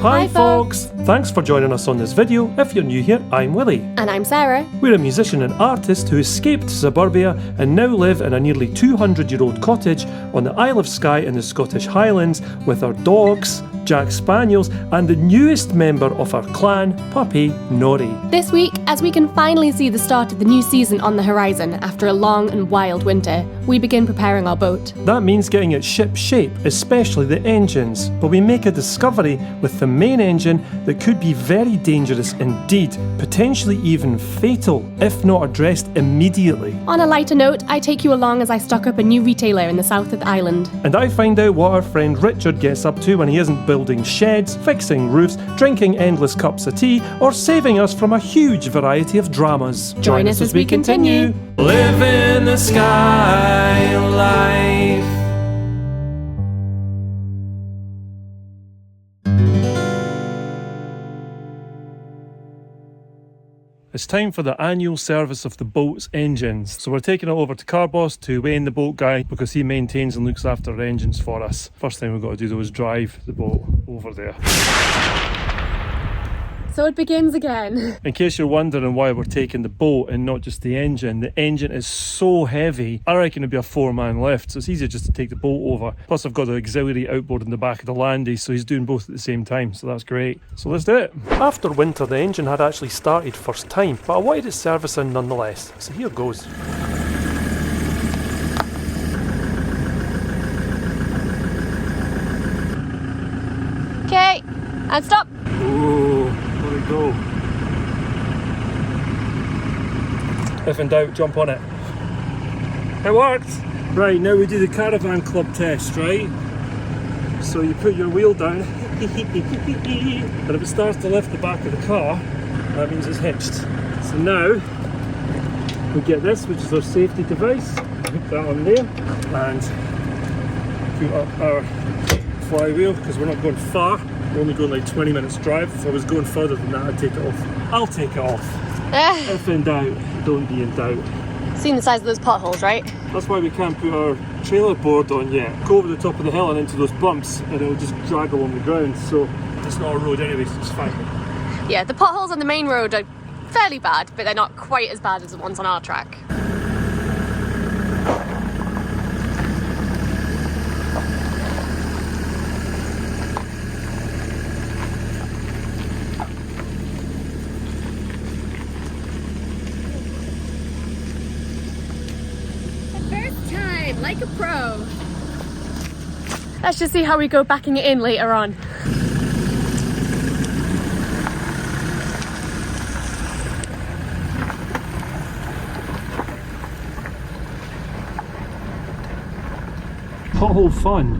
Hi folks! Thanks for joining us on this video. If you're new here, I'm Willie. And I'm Sarah. We're a musician and artist who escaped suburbia and now live in a nearly 200-year-old cottage on the Isle of Skye in the Scottish Highlands with our dogs, Jack Spaniels, and the newest member of our clan, puppy Nori. This week, as we can finally see the start of the new season on the horizon after a long and wild winter, we begin preparing our boat. That means getting it ship shape, especially the engines, but we make a discovery with the main engine that could be very dangerous indeed, potentially even fatal, if not addressed immediately. On a lighter note, I take you along as I stock up a new retailer in the south of the island. And I find out what our friend Richard gets up to when he isn't building sheds, fixing roofs, drinking endless cups of tea, or saving us from a huge variety of dramas. Join us as we continue. Living the Skye Life. It's time for the annual service of the boat's engines. So we're taking it over to Carboss to Wayne, the boat guy, because he maintains and looks after our engines for us. First thing we've got to do though is drive the boat over there. So it begins again. In case you're wondering why we're taking the boat and not just the engine is so heavy, I reckon it'd be a 4-man lift, so it's easier just to take the boat over. Plus I've got the auxiliary outboard in the back of the landy, so he's doing both at the same time, so that's great. So let's do it. After winter the engine had actually started first time, but I wanted it servicing nonetheless, so here goes. Okay, and stop. There we go. If in doubt, jump on it. It worked! Right, now we do the caravan club test, right? So you put your wheel down, and if it starts to lift the back of the car, that means it's hitched. So now, we get this, which is our safety device, put that on there, and put up our flywheel, because we're not going far. We're only going like 20 minutes drive. If I was going further than that, I'd take it off. I'll take it off. If in doubt, don't be in doubt. Seen the size of those potholes, right? That's why we can't put our trailer board on yet. Go over the top of the hill and into those bumps and it'll just drag along the ground. So it's not a road anyway, so it's fine. Yeah, the potholes on the main road are fairly bad, but they're not quite as bad as the ones on our track. Like a pro. Let's just see how we go backing it in later on. Pothole fun.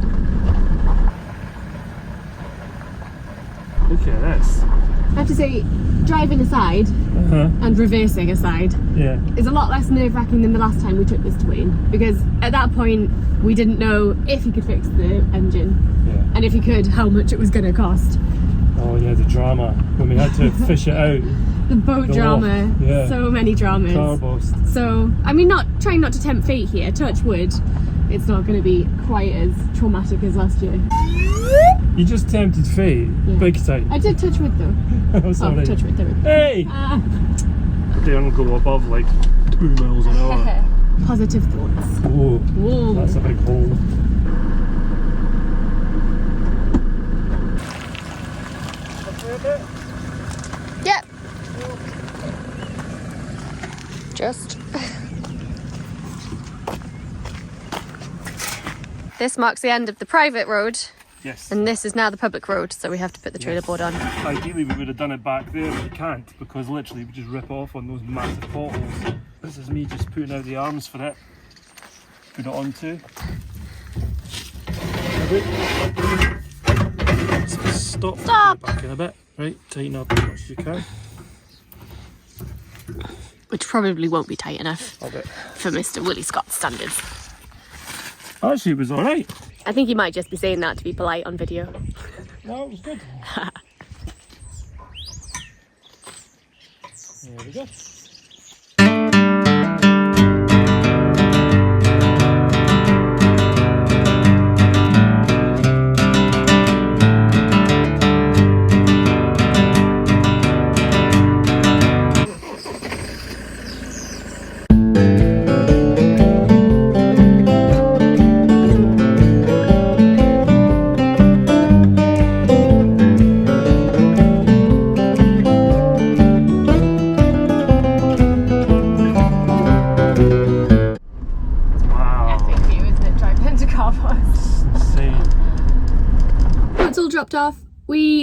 Look at this. I have to say, driving aside and reversing aside is a lot less nerve-wracking than the last time we took this to Wayne, because at that point we didn't know if he could fix the engine and if he could, how much it was going to cost. Oh yeah, the drama when we had to fish it out. The boat drama, so many dramas. Carboss. So, I mean, trying not to tempt fate here, touch wood, it's not going to be quite as traumatic as last year. You just tempted fate, big time. I did touch wood though. Oh, sorry. Oh, touch wood, there we go. Hey! They don't go above like 2 miles an hour. Positive thoughts. Whoa, whoa. That's a big hole. Yep. Just. This marks the end of the private road. Yes. And this is now the public road, so we have to put the trailer board on. Ideally we would have done it back there, but you can't, because literally we just rip off on those massive potholes. This is me just putting out the arms for it. Put it onto. So stop. Back in a bit. Right, tighten up as much as you can. Which probably won't be tight enough for Mr. Willie Scott's standards. Actually, it was alright. I think he might just be saying that to be polite on video. No, it was good. There we go.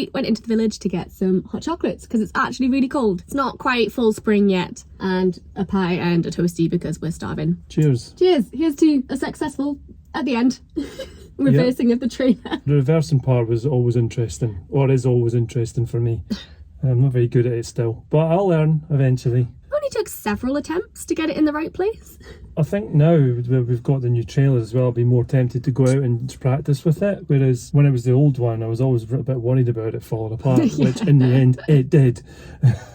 we went into the village to get some hot chocolates because it's actually really cold. It's not quite full spring yet, and a pie and a toastie because we're starving. Cheers. Cheers. Here's to a successful, at the end, reversing of the trailer. The reversing part was always interesting, or is always interesting for me. I'm not very good at it still, but I'll learn eventually. Only took several attempts to get it in the right place. I think now we've got the new trailer as well, I'll be more tempted to go out and practice with it, whereas when it was the old one I was always a bit worried about it falling apart, which in the end it did.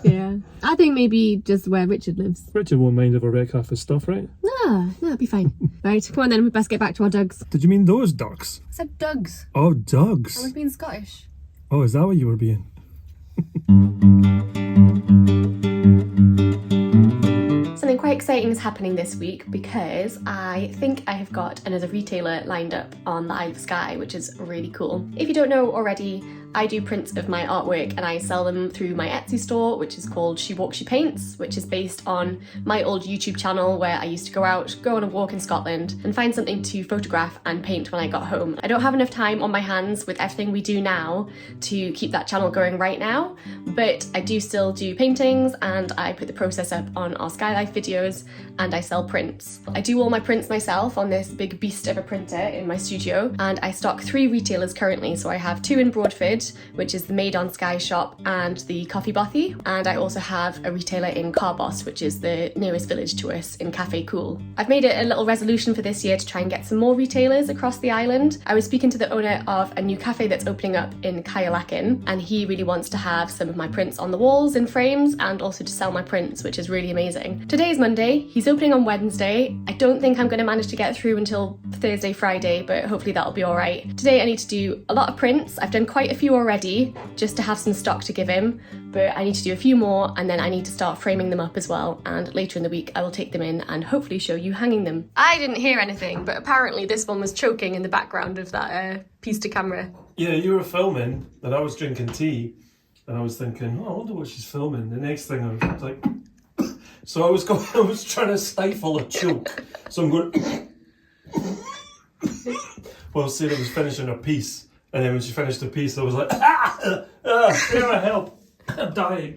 Yeah, I think maybe just where Richard lives. Richard won't mind if I wreck half his stuff, right? No, it'll be fine. Right, come on then, we best get back to our ducks. Did you mean those ducks? I said dugs. Oh, dugs. I was being Scottish. Oh, is that what you were being? Something quite exciting is happening this week because I think I have got another retailer lined up on the Isle of Skye, which is really cool. If you don't know already, I do prints of my artwork and I sell them through my Etsy store, which is called She Walks, She Paints, which is based on my old YouTube channel where I used to go on a walk in Scotland and find something to photograph and paint when I got home. I don't have enough time on my hands with everything we do now to keep that channel going right now, but I do still do paintings and I put the process up on our Skye Life videos and I sell prints. I do all my prints myself on this big beast of a printer in my studio, and I stock 3 retailers currently. So I have 2 in Broadford, which is the Made on Skye shop and the Coffee Bothy, and I also have a retailer in Carboss, which is the nearest village to us, in Cafe Cool. I've made it a little resolution for this year to try and get some more retailers across the island. I was speaking to the owner of a new cafe that's opening up in Kyalakin, and he really wants to have some of my prints on the walls in frames and also to sell my prints, which is really amazing. Today's Monday, he's opening on Wednesday. I don't think I'm going to manage to get through until Thursday, Friday, but hopefully that'll be alright. Today I need to do a lot of prints. I've done quite a few already, just to have some stock to give him, but I need to do a few more and then I need to start framing them up as well, and later in the week I will take them in and hopefully show you hanging them. I didn't hear anything, but apparently this one was choking in the background of that piece to camera. Yeah, you were filming and I was drinking tea and I was thinking, oh, I wonder what she's filming. The next thing I was like, so I was trying to stifle a choke. So I'm going, well, Sarah was finishing her piece, and then when she finished the piece, I was like, Sarah, help, I'm dying.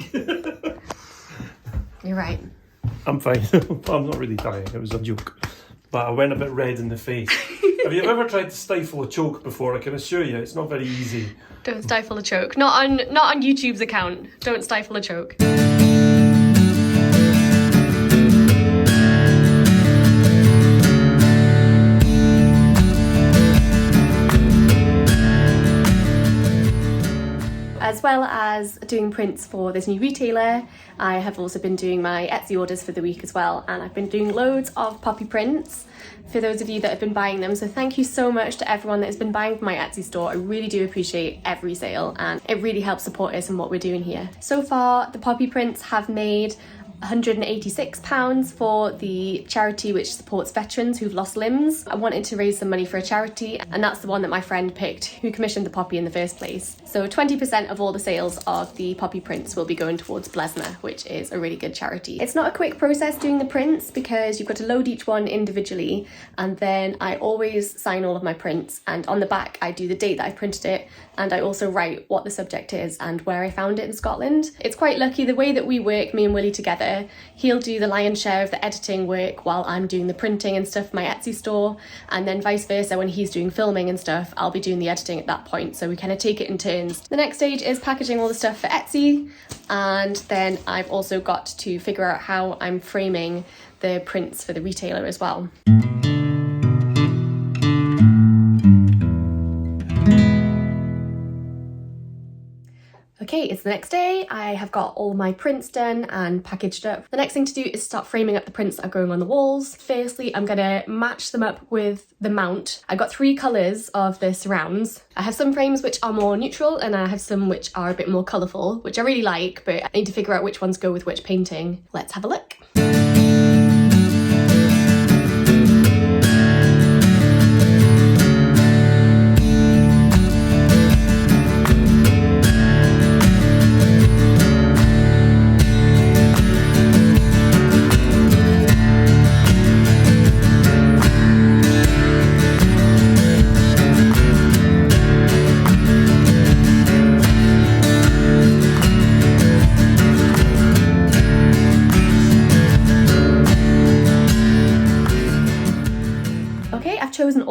You're right. I'm fine. I'm not really dying, it was a joke. But I went a bit red in the face. Have you ever tried to stifle a choke before? I can assure you, it's not very easy. Don't stifle a choke. Not on YouTube's account. Don't stifle a choke. As well as doing prints for this new retailer, I have also been doing my Etsy orders for the week as well, and I've been doing loads of poppy prints for those of you that have been buying them. So thank you so much to everyone that has been buying from my Etsy store. I really do appreciate every sale and it really helps support us and what we're doing here. So far, the poppy prints have made £186 for the charity which supports veterans who've lost limbs. I wanted to raise some money for a charity, and that's the one that my friend picked who commissioned the poppy in the first place. So 20% of all the sales of the poppy prints will be going towards Blesna, which is a really good charity. It's not a quick process doing the prints because you've got to load each one individually, and then I always sign all of my prints, and on the back I do the date that I printed it, and I also write what the subject is and where I found it in Scotland. It's quite lucky the way that we work, me and Willie together. He'll do the lion's share of the editing work while I'm doing the printing and stuff for my Etsy store, and then vice versa, when he's doing filming and stuff, I'll be doing the editing at that point, so we kind of take it in turns. The next stage is packaging all the stuff for Etsy, and then I've also got to figure out how I'm framing the prints for the retailer as well. Okay, it's the next day. I have got all my prints done and packaged up. The next thing to do is start framing up the prints that are going on the walls. Firstly, I'm gonna match them up with the mount. I've got 3 colours of the surrounds. I have some frames which are more neutral and I have some which are a bit more colourful, which I really like, but I need to figure out which ones go with which painting. Let's have a look.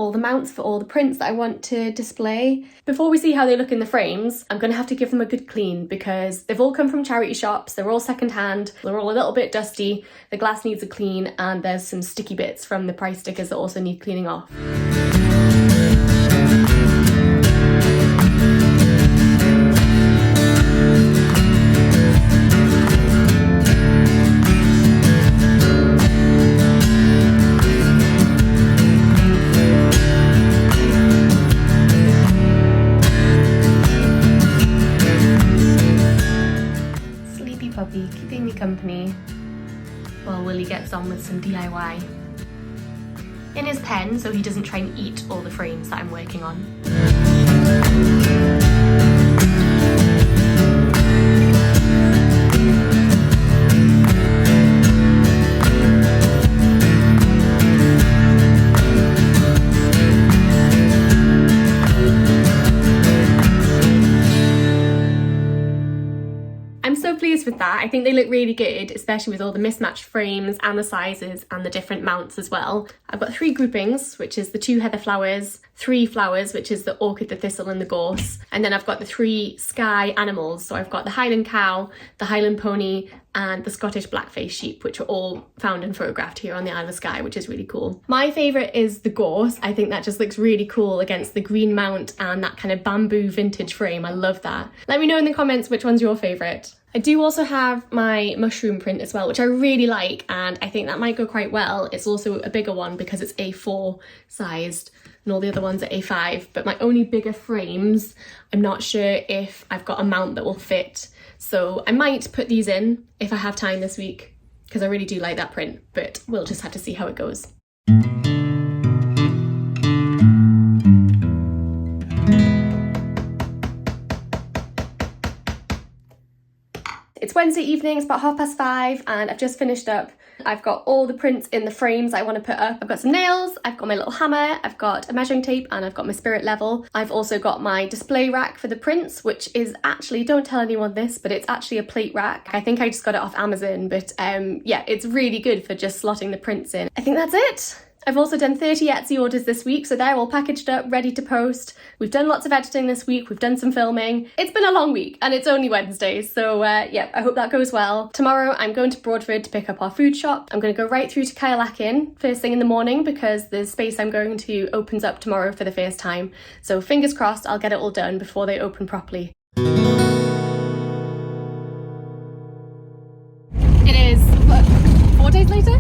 all the mounts for all the prints that I want to display. Before we see how they look in the frames, I'm going to have to give them a good clean because they've all come from charity shops, they're all secondhand, they're all a little bit dusty, the glass needs a clean, and there's some sticky bits from the price stickers that also need cleaning off. Keeping me company while Willie gets on with some DIY in his pen so he doesn't try and eat all the frames that I'm working on. Pleased with that. I think they look really good, especially with all the mismatched frames and the sizes and the different mounts as well. I've got 3 groupings, which is the 2 heather flowers, 3 flowers, which is the orchid, the thistle and the gorse, and then I've got the 3 Skye animals. So I've got the Highland cow, the Highland pony and the Scottish blackface sheep, which are all found and photographed here on the Isle of Skye, which is really cool. My favourite is the gorse. I think that just looks really cool against the green mount and that kind of bamboo vintage frame. I love that. Let me know in the comments which one's your favourite. I do also have my mushroom print as well, which I really like, and I think that might go quite well. It's also a bigger one because it's A4 sized and all the other ones are A5, but my only bigger frames, I'm not sure if I've got a mount that will fit. So I might put these in if I have time this week because I really do like that print, but we'll just have to see how it goes. It's Wednesday evening, it's about 5:30 and I've just finished up. I've got all the prints in the frames I want to put up. I've got some nails, I've got my little hammer, I've got a measuring tape and I've got my spirit level. I've also got my display rack for the prints, which is actually, don't tell anyone this, but it's actually a plate rack. I think I just got it off Amazon, but yeah, it's really good for just slotting the prints in. I think that's it. I've also done 30 Etsy orders this week, so they're all packaged up, ready to post. We've done lots of editing this week, we've done some filming. It's been a long week and it's only Wednesday, so yeah, I hope that goes well. Tomorrow I'm going to Broadford to pick up our food shop. I'm going to go right through to Kyleakin first thing in the morning because the space I'm going to opens up tomorrow for the first time. So fingers crossed I'll get it all done before they open properly. It is, what, 4 days later?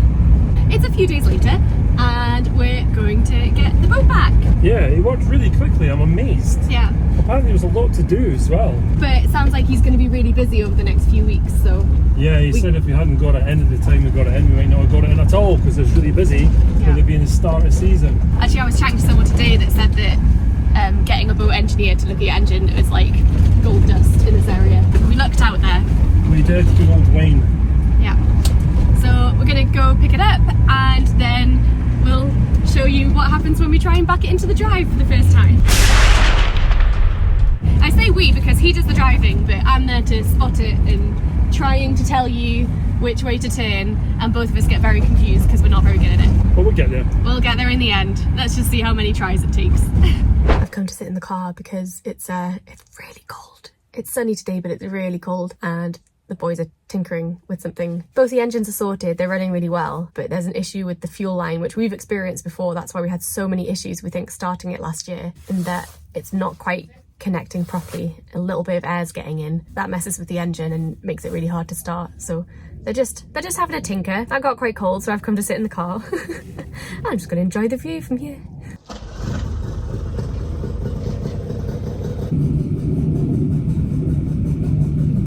It's a few days later and we're going to get the boat back. Yeah, it worked really quickly, I'm amazed. Yeah. Apparently there was a lot to do as well. But it sounds like he's going to be really busy over the next few weeks, so... Yeah, he said if we hadn't got it in at the time we got it in, we might not have got it in at all because it was really busy with it being the start of season. Actually, I was chatting to someone today that said that getting a boat engineer to look at your engine was like gold dust in this area. We lucked out there. We did, good old Wayne. Yeah. So we're going to go pick it up and then we'll show you what happens when we try and back it into the drive for the first time. I say we because he does the driving, but I'm there to spot it and trying to tell you which way to turn, and both of us get very confused because we're not very good at it. But we'll get there. We'll get there in the end. Let's just see how many tries it takes. I've come to sit in the car because it's really cold. It's sunny today, but it's really cold and the boys are tinkering with something. Both the engines are sorted, they're running really well, but there's an issue with the fuel line, which we've experienced before. That's why we had so many issues, we think, starting it last year, in that it's not quite connecting properly. A little bit of air's getting in. That messes with the engine and makes it really hard to start. So they're just having a tinker. I got quite cold, so I've come to sit in the car. I'm just going to enjoy the view from here.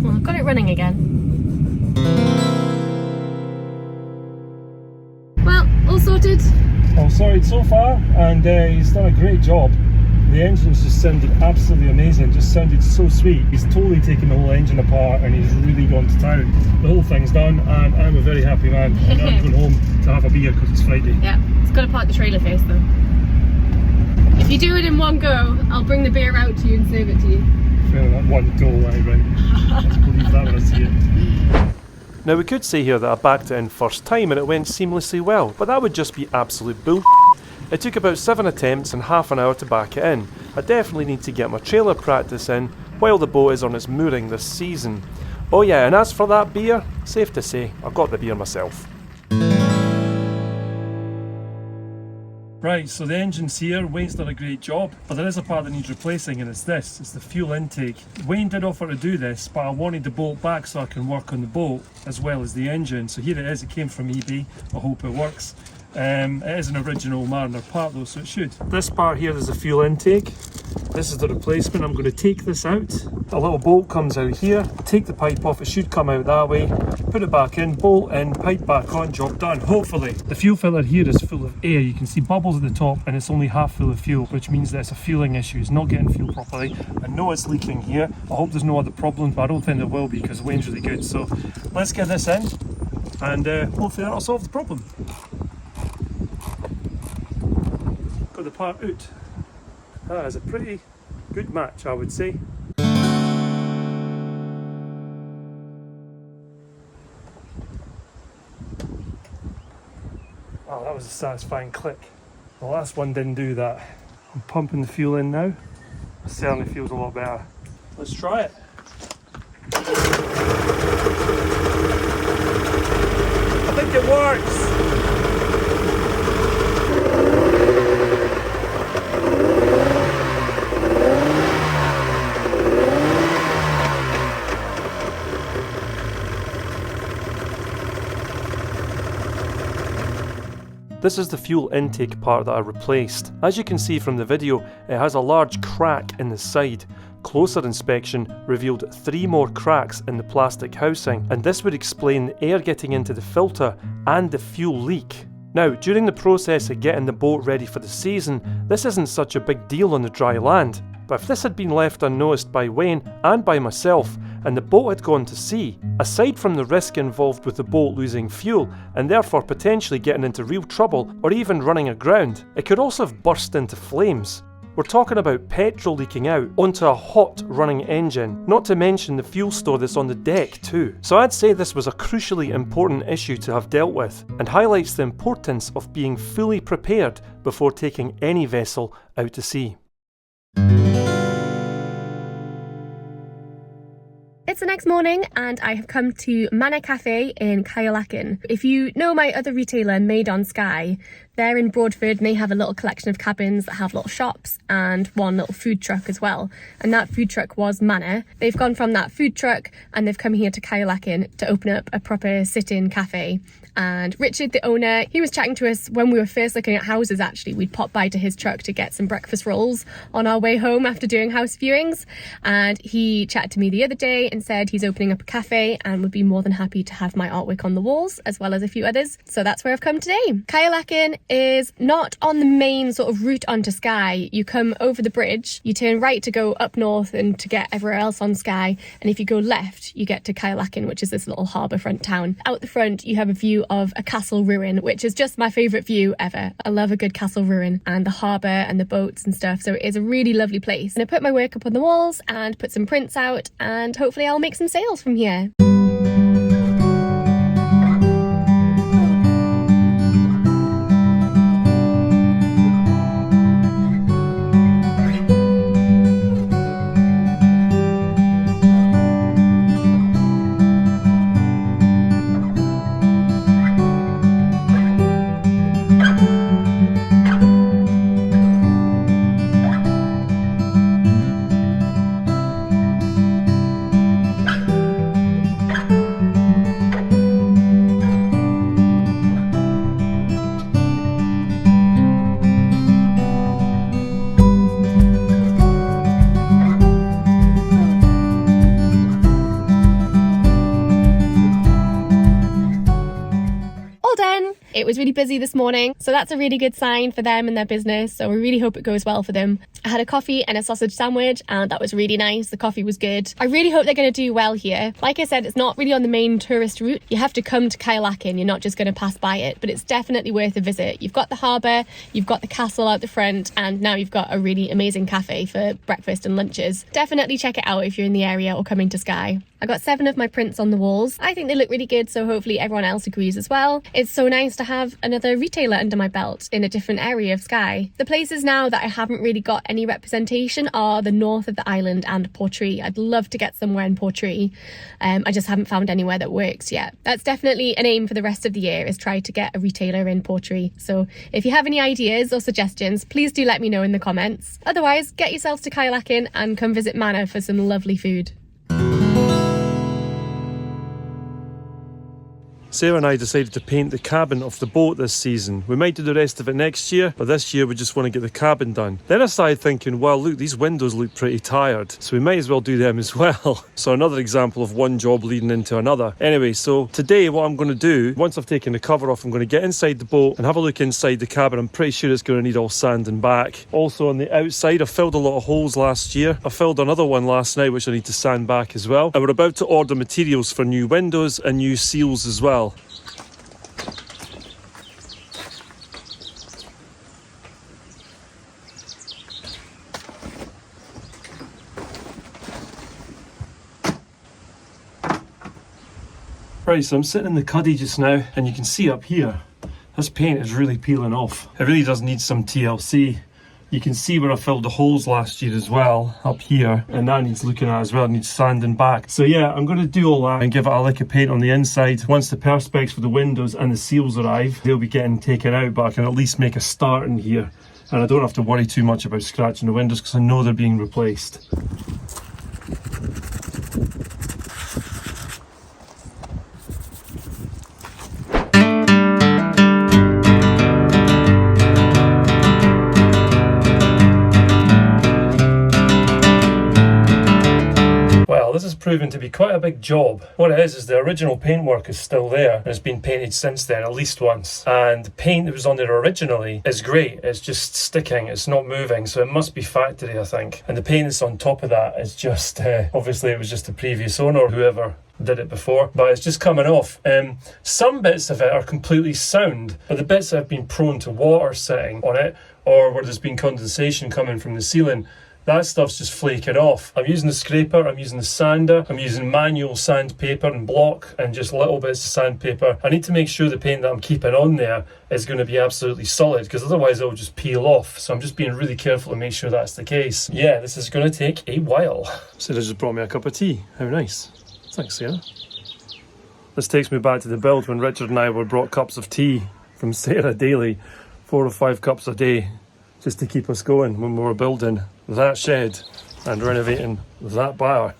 Well, I've got it running again. Well, all sorted. All sorted so far, and he's done a great job. The engines just sounded absolutely amazing, just sounded so sweet. He's totally taken the whole engine apart and he's really gone to town. The whole thing's done and I'm a very happy man. And I'm going home to have a beer because it's Friday. Yeah, it's got to park the trailer first though. If you do it in one go, I'll bring the beer out to you and serve it to you. Fair enough, one go, right? Let's believe that when I see it. Now we could say here that I backed it in first time and it went seamlessly well, but that would just be absolute bull. It took about 7 attempts and half an hour to back it in. I definitely need to get my trailer practice in while the boat is on its mooring this season. Oh yeah, and as for that beer, safe to say, I've got the beer myself. Right, so the engine's here. Wayne's done a great job, but there is a part that needs replacing, and it's this. It's the fuel intake. Wayne did offer to do this, but I wanted the boat back so I can work on the boat as well as the engine. So here it is. It came from eBay. I hope it works. It is an original Mariner part though, so it should. This part here is the fuel intake. This is the replacement. I'm going to take this out. A little bolt comes out here. Take the pipe off. It should come out that way. Put it back in, bolt in, pipe back on, job done, hopefully. The fuel filter here is full of air. You can see bubbles at the top and it's only half full of fuel, which means that it's a fueling issue. It's not getting fuel properly. I know it's leaking here. I hope there's no other problems, but I don't think there will be because Wayne's really good. So let's get this in and hopefully that'll solve the problem. Got the part out. That is a pretty good match, I would say. Oh, that was a satisfying click. The last one didn't do that. I'm pumping the fuel in now. It certainly feels a lot better. Let's try it. I think it works. This is the fuel intake part that I replaced. As you can see from the video, it has a large crack in the side. Closer inspection revealed 3 more cracks in the plastic housing, and this would explain the air getting into the filter and the fuel leak. Now, during the process of getting the boat ready for the season, this isn't such a big deal on the dry land. But if this had been left unnoticed by Wayne and by myself, and the boat had gone to sea, aside from the risk involved with the boat losing fuel and therefore potentially getting into real trouble or even running aground, it could also have burst into flames. We're talking about petrol leaking out onto a hot running engine, not to mention the fuel store that's on the deck too. So I'd say this was a crucially important issue to have dealt with, and highlights the importance of being fully prepared before taking any vessel out to sea. It's the next morning and I have come to Manor Cafe in Kyleakin. If you know my other retailer, Made on Skye, they're in Broadford and they have a little collection of cabins that have little shops and one little food truck as well. And that food truck was Manor. They've gone from that food truck and they've come here to Kyleakin to open up a proper sit-in cafe. And Richard, the owner, he was chatting to us when we were first looking at houses actually. We'd popped by to his truck to get some breakfast rolls on our way home after doing house viewings. And he chatted to me the other day and said he's opening up a cafe and would be more than happy to have my artwork on the walls, as well as a few others. So that's where I've come today. Kyleakin is not on the main sort of route onto Skye. You come over the bridge, you turn right to go up north and to get everywhere else on Skye. And if you go left, you get to Kyleakin, which is this little harbour front town. Out the front, you have a view of a castle ruin, which is just my favourite view ever. I love a good castle ruin and the harbour and the boats and stuff, so it is a really lovely place. And I put my work up on the walls and put some prints out, and hopefully I'll make some sales from here. It was really busy this morning, so that's a really good sign for them and their business, so we really hope it goes well for them. I had a coffee and a sausage sandwich and that was really nice. The coffee was good. I really hope they're going to do well here. Like I said, it's not really on the main tourist route. You have to come to Kyleakin, you're not just going to pass by it, but it's definitely worth a visit. You've got the harbour, you've got the castle out the front, and now you've got a really amazing cafe for breakfast and lunches. Definitely check it out if you're in the area or coming to Skye. I got 7 of my prints on the walls. I think they look really good, so hopefully everyone else agrees as well. It's so nice to have another retailer under my belt in a different area of Skye. The places now that I haven't really got any representation are the north of the island and Portree. I'd love to get somewhere in Portree. I just haven't found anywhere that works yet. That's definitely an aim for the rest of the year, is try to get a retailer in Portree. So if you have any ideas or suggestions, please do let me know in the comments. Otherwise, get yourselves to kayaking and come visit Manor for some lovely food. Sarah and I decided to paint the cabin of the boat this season. We might do the rest of it next year, but this year we just want to get the cabin done. Then I started thinking, well, look, these windows look pretty tired, so we might as well do them as well. So another example of one job leading into another. Anyway, so today what I'm going to do, once I've taken the cover off, I'm going to get inside the boat and have a look inside the cabin. I'm pretty sure it's going to need all sanding back. Also on the outside, I filled a lot of holes last year. I filled another one last night, which I need to sand back as well. And we're about to order materials for new windows and new seals as well. Right, so I'm sitting in the cuddy just now, and you can see up here, this paint is really peeling off. It really does need some TLC. You can see where I filled the holes last year as well, up here, and that needs looking at as well, it needs sanding back. So yeah, I'm going to do all that and give it a lick of paint on the inside. Once the perspex for the windows and the seals arrive, they'll be getting taken out, but I can at least make a start in here. And I don't have to worry too much about scratching the windows because I know they're being replaced. This has proven to be quite a big job. What it is the original paintwork is still there and it's been painted since then at least once, and the paint that was on there originally is great. It's just sticking, it's not moving, so it must be factory, I think. And the paint that's on top of that is just obviously it was just the previous owner or whoever did it before, but it's just coming off. Some bits of it are completely sound, but the bits that have been prone to water sitting on it or where there's been condensation coming from the ceiling, that stuff's just flaking off. I'm using the scraper, I'm using the sander, I'm using manual sandpaper and block and just little bits of sandpaper. I need to make sure the paint that I'm keeping on there is going to be absolutely solid, because otherwise it'll just peel off. So I'm just being really careful to make sure that's the case. Yeah, this is going to take a while. Sarah just brought me a cup of tea. How nice. Thanks, Sarah. This takes me back to the build when Richard and I were brought cups of tea from Sarah daily, 4 or 5 cups a day, just to keep us going when we were building that shed and renovating that bar.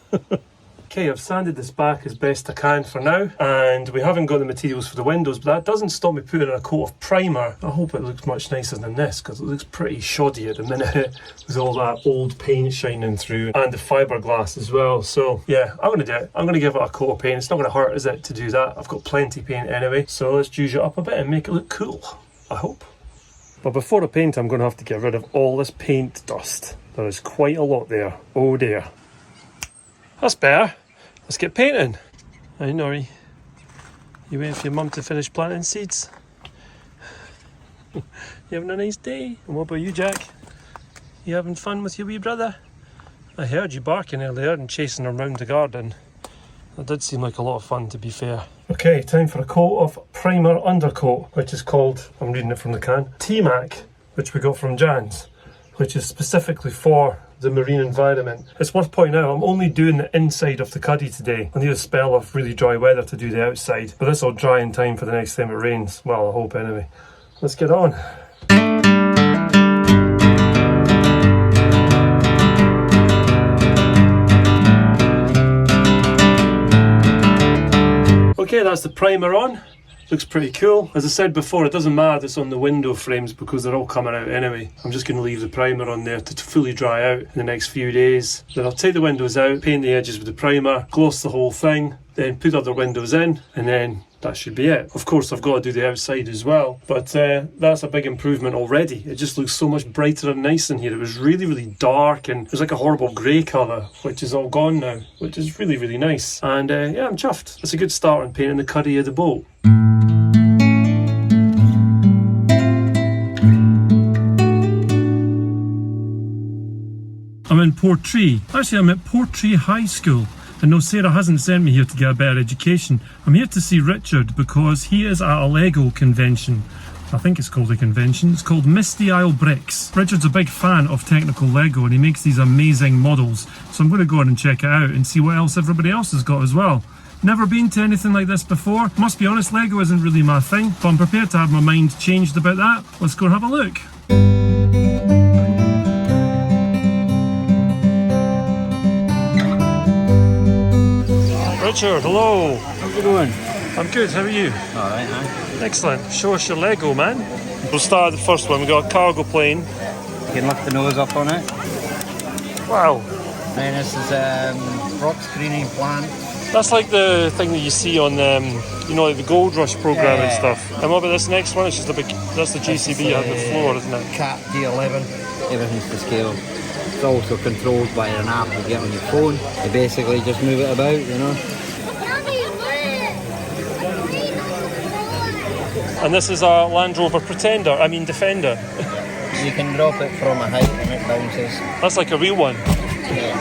Okay, I've sanded this back as best I can for now, and we haven't got the materials for the windows, but that doesn't stop me putting in a coat of primer. I hope it looks much nicer than this, because it looks pretty shoddy at the minute with all that old paint shining through and the fiberglass as well. So yeah, I'm going to do it. I'm going to give it a coat of paint. It's not going to hurt, is it, to do that? I've got plenty of paint anyway, so let's juice it up a bit and make it look cool, I hope. But before I paint, I'm going to have to get rid of all this paint dust. There is quite a lot there. Oh dear. That's better. Let's get painting. Hi Nori. You waiting for your mum to finish planting seeds? You having a nice day? And what about you, Jack? You having fun with your wee brother? I heard you barking earlier and chasing him around the garden. That did seem like a lot of fun, to be fair. Okay, time for a coat of primer undercoat, which is called, I'm reading it from the can, T-Mac, which we got from Jan's, which is specifically for the marine environment. It's worth pointing out, I'm only doing the inside of the cuddy today. I need a spell of really dry weather to do the outside, but this will dry in time for the next time it rains. Well, I hope anyway. Let's get on. Okay, that's the primer on. Looks pretty cool. As I said before, it doesn't matter if it's on the window frames because they're all coming out anyway. I'm just going to leave the primer on there to fully dry out in the next few days. Then I'll take the windows out, paint the edges with the primer, gloss the whole thing, then put other windows in, and then that should be it. Of course, I've got to do the outside as well, but that's a big improvement already. It just looks so much brighter and nice in here. It was really, really dark and it was like a horrible grey colour, which is all gone now, which is really, really nice. And yeah, I'm chuffed. It's a good start on painting the cuddy of the boat. I'm in Portree. Actually, I'm at Portree High School. And no, Sarah hasn't sent me here to get a better education. I'm here to see Richard because he is at a Lego convention. I think it's called a convention. It's called Misty Isle Bricks. Richard's a big fan of technical Lego and he makes these amazing models. So I'm going to go in and check it out and see what else everybody else has got as well. Never been to anything like this before. Must be honest, Lego isn't really my thing, but I'm prepared to have my mind changed about that. Let's go and have a look. Richard, hello. How's it going? I'm good, how are you? Alright, aye. Excellent. Show us your Lego, man. We'll start at the first one. We've got a cargo plane. You can lift the nose up on it. Wow. Then this is rock screening plant. That's like the thing that you see on, you know, like the Gold Rush program and stuff. And what about this next one? It's just a big, that's the GCB on the floor, isn't it? Cat D11. Everything's to scale. It's also controlled by an app you get on your phone. You basically just move it about, you know. And this is a Land Rover Defender. You can drop it from a height and it bounces. That's like a real one. Yeah.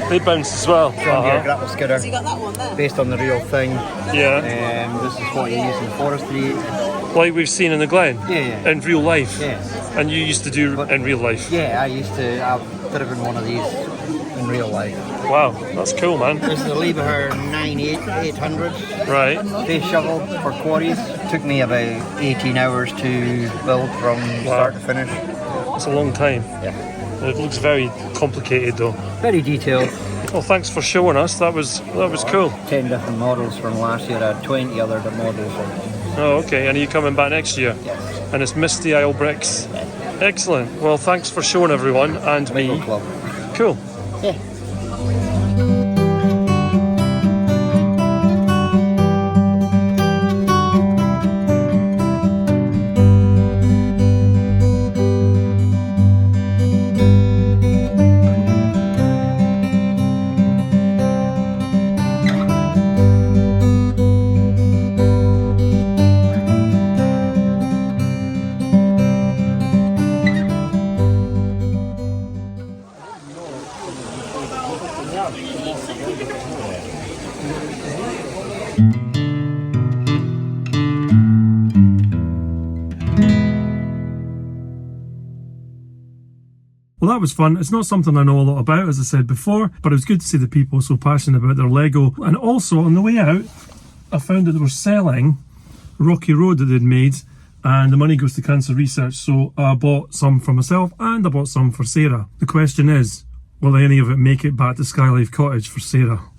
They bounce as well. John Deere grapple skidder. So you got that one there? Based on the real thing. Yeah. This is what you use in forestry. Like we've seen in the Glen? Yeah. In real life? Yeah. And you used to do in real life? Yeah, I've driven one of these in real life. Wow, that's cool, man. This is a Lieberher 800. Right. Base shovel for quarries. Took me about 18 hours to build from start to finish. It's a long time. Yeah. It looks very complicated though. Very detailed. Well, thanks for showing us. That was cool. 10 different models from last year. I had 20 other models. Oh, okay. And are you coming back next year? Yes. And it's Misty Isle Bricks. Excellent. Well, thanks for showing everyone and Lego me. Club. Cool. Yeah. Well, that was fun. It's not something I know a lot about, as I said before, but it was good to see the people so passionate about their Lego. And also, on the way out, I found that they were selling Rocky Road that they'd made, and the money goes to cancer research. So I bought some for myself, and I bought some for Sarah. The question is, will any of it make it back to Skye Life Cottage for Sarah?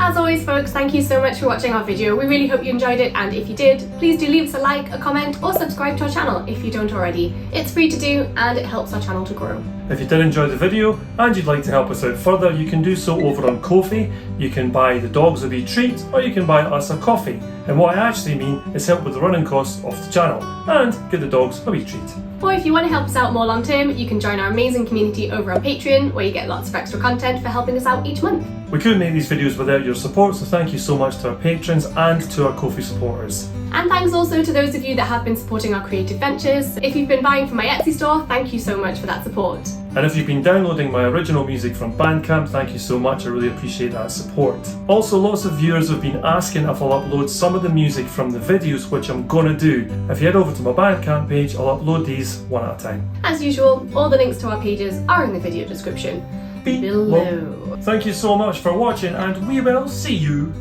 As always, folks, thank you so much for watching our video. We really hope you enjoyed it, and if you did, please do leave us a like, a comment, or subscribe to our channel if you don't already. It's free to do, and it helps our channel to grow. If you did enjoy the video and you'd like to help us out further, you can do so over on Ko-fi. You can buy the dogs a wee treat, or you can buy us a coffee. And what I actually mean is help with the running costs of the channel and get the dogs a wee treat. Or if you want to help us out more long term, you can join our amazing community over on Patreon, where you get lots of extra content for helping us out each month. We couldn't make these videos without your support, so thank you so much to our patrons and to our Ko-fi supporters. And thanks also to those of you that have been supporting our creative ventures. If you've been buying from my Etsy store, thank you so much for that support. And if you've been downloading my original music from Bandcamp, thank you so much, I really appreciate that support. Also, lots of viewers have been asking if I'll upload some of the music from the videos, which I'm gonna do. If you head over to my Bandcamp page, I'll upload these one at a time. As usual, all the links to our pages are in the video description below. Thank you so much for watching, and we will see you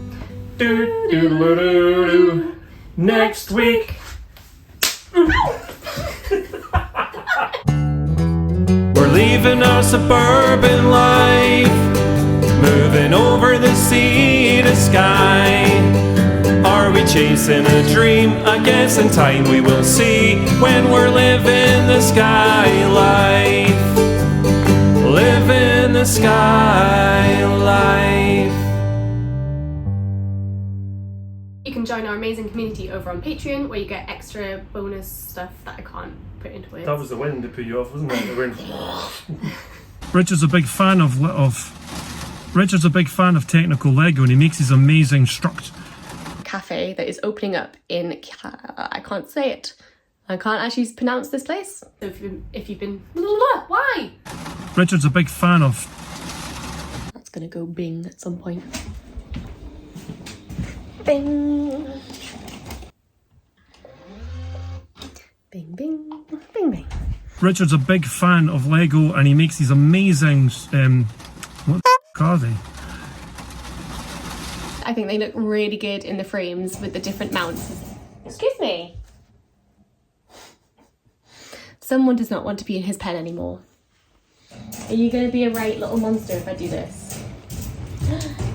next week. We're leaving our suburban life, moving over the sea to Skye. Are we chasing a dream? I guess in time we will see, when we're living the Skye life. Living the Skye life. You can join our amazing community over on Patreon, where you get extra bonus stuff that I can't put into words. That was the wind that put you off, wasn't it? The wind. Richard's a big fan of technical Lego, and he makes these amazing cafe that is opening up in I can't say it. I can't actually pronounce this place. So if you've been why? Richard's a big fan of that's gonna go bing at some point. Bing! Bing, bing, bing, bing. Richard's a big fan of Lego and he makes these amazing, what the f*** are they? I think they look really good in the frames with the different mounts. Excuse me. Someone does not want to be in his pen anymore. Are you going to be a right little monster if I do this?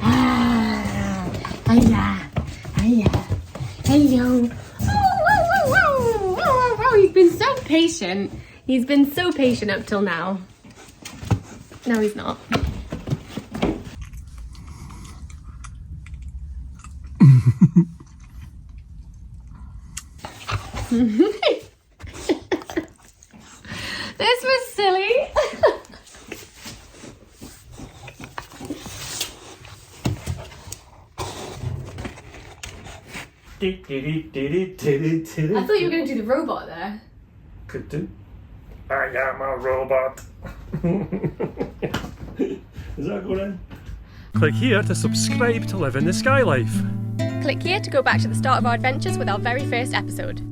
Ah, hiya, hiya, hello. Oh, he's been so patient. He's been so patient up till now. No, he's not. This was silly. I thought you were going to do the robot there. Could do. I am a robot. Is that going in? Click here to subscribe to live in the Skye Life. Click here to go back to the start of our adventures with our very first episode.